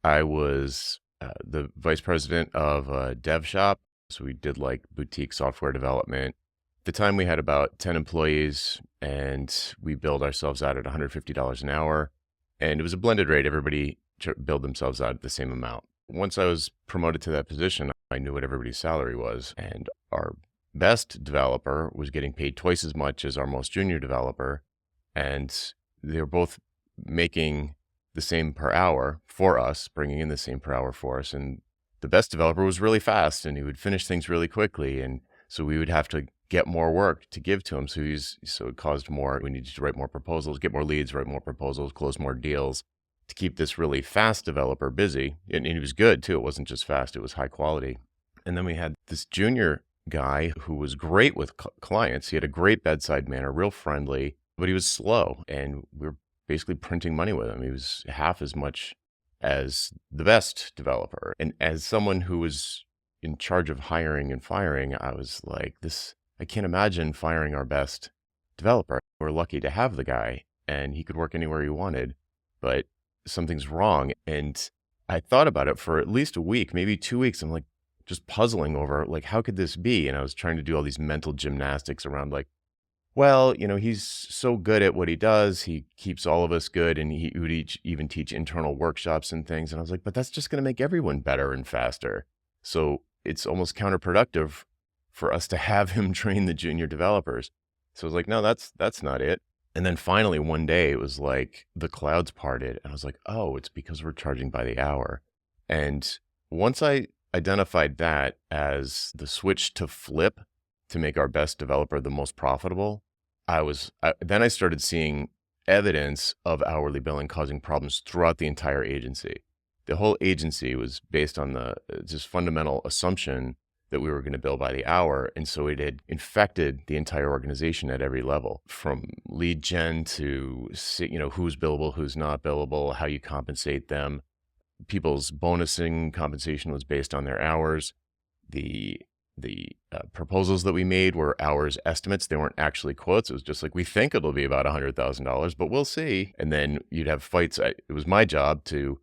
I was the vice president of a dev shop. So we did like boutique software development. At the time, we had about 10 employees and we billed ourselves out at $150 an hour. And it was a blended rate. Everybody billed themselves out at the same amount. Once I was promoted to that position, I knew what everybody's salary was. And our best developer was getting paid twice as much as our most junior developer. And they were both making the same per hour for us, bringing in the same per hour for us. And the best developer was really fast and he would finish things really quickly. And so we would have to get more work to give to him. So it caused more. We needed to write more proposals, get more leads, write more proposals, close more deals to keep this really fast developer busy. And he was good too. It wasn't just fast, it was high quality. And then we had this junior guy who was great with clients. He had a great bedside manner, real friendly, but he was slow. And we were basically printing money with him. He was half as much as the best developer. And as someone who was in charge of hiring and firing, I was like, I can't imagine firing our best developer. We're lucky to have the guy and he could work anywhere he wanted, but something's wrong. And I thought about it for at least a week, maybe 2 weeks. I'm like just puzzling over like, how could this be? And I was trying to do all these mental gymnastics around like, well, he's so good at what he does. He keeps all of us good. And he would even teach internal workshops and things. And I was like, but that's just going to make everyone better and faster. So it's almost counterproductive for us to have him train the junior developers. So I was like, no, that's not it. And then finally one day it was like the clouds parted and I was like, oh, it's because we're charging by the hour. And once I identified that as the switch to flip to make our best developer the most profitable, then I started seeing evidence of hourly billing causing problems throughout the entire agency. The whole agency was based on the just fundamental assumption that we were going to bill by the hour. And so it had infected the entire organization at every level, from lead gen to, who's billable, who's not billable, how you compensate them. People's bonusing compensation was based on their hours. The proposals that we made were hours estimates. They weren't actually quotes. It was just like, we think it'll be about $100,000, but we'll see. And then you'd have fights. It was my job to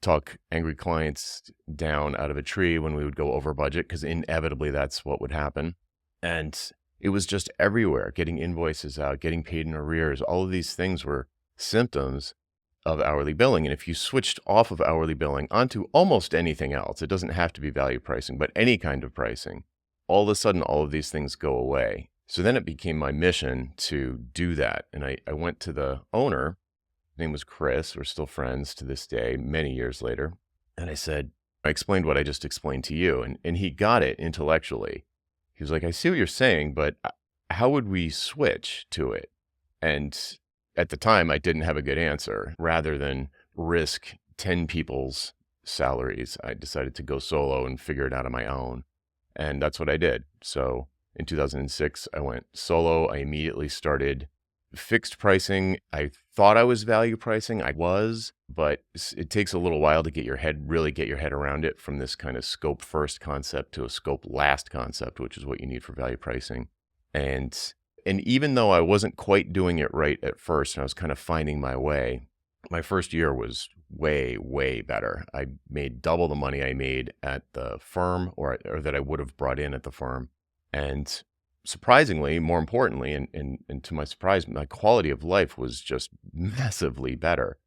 talk angry clients down out of a tree when we would go over budget, because inevitably that's what would happen. And it was just everywhere, getting invoices out, getting paid in arrears. All of these things were symptoms of hourly billing. And if you switched off of hourly billing onto almost anything else, it doesn't have to be value pricing, but any kind of pricing, all of a sudden, all of these things go away. So then it became my mission to do that. And I went to the owner. His name was Chris. We're still friends to this day, many years later. And I explained what I just explained to you. And he got it intellectually. He was like, I see what you're saying, but how would we switch to it? And at the time, I didn't have a good answer. Rather than risk 10 people's salaries, I decided to go solo and figure it out on my own. And that's what I did. So in 2006, I went solo. I immediately started fixed pricing. I thought I was value pricing. I was, but it takes a little while to really get your head around it, from this kind of scope first concept to a scope last concept, which is what you need for value pricing. And even though I wasn't quite doing it right at first, and I was kind of finding my way, my first year was way, way better. I made double the money I made at the firm or that I would have brought in at the firm. And surprisingly, more importantly, and to my surprise, my quality of life was just massively better,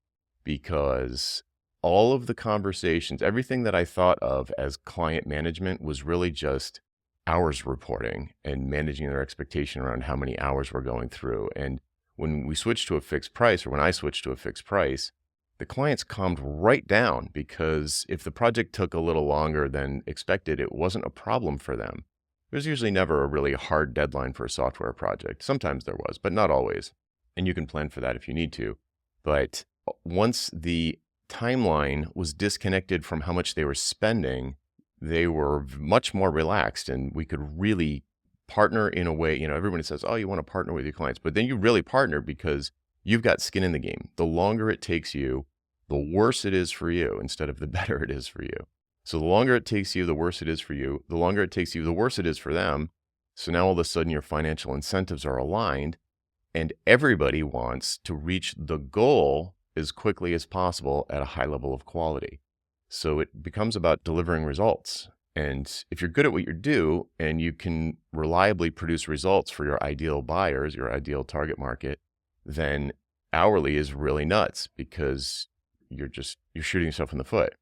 because all of the conversations, everything that I thought of as client management was really just hours reporting and managing their expectation around how many hours we're going through. And when we switched to a fixed price, or when I switched to a fixed price, the clients calmed right down, because if the project took a little longer than expected, it wasn't a problem for them. There's usually never a really hard deadline for a software project. Sometimes there was, but not always. And you can plan for that if you need to. But once the timeline was disconnected from how much they were spending, they were much more relaxed, and we could really partner in a way. Everybody says, oh, you want to partner with your clients, but then you really partner because you've got skin in the game. The longer it takes you, the worse it is for you, instead of the better it is for you. So the longer it takes you, the worse it is for you. The longer it takes you, the worse it is for them. So now all of a sudden your financial incentives are aligned, and everybody wants to reach the goal as quickly as possible at a high level of quality. So it becomes about delivering results. And if you're good at what you do and you can reliably produce results for your ideal buyers, your ideal target market, then hourly is really nuts because you're shooting yourself in the foot.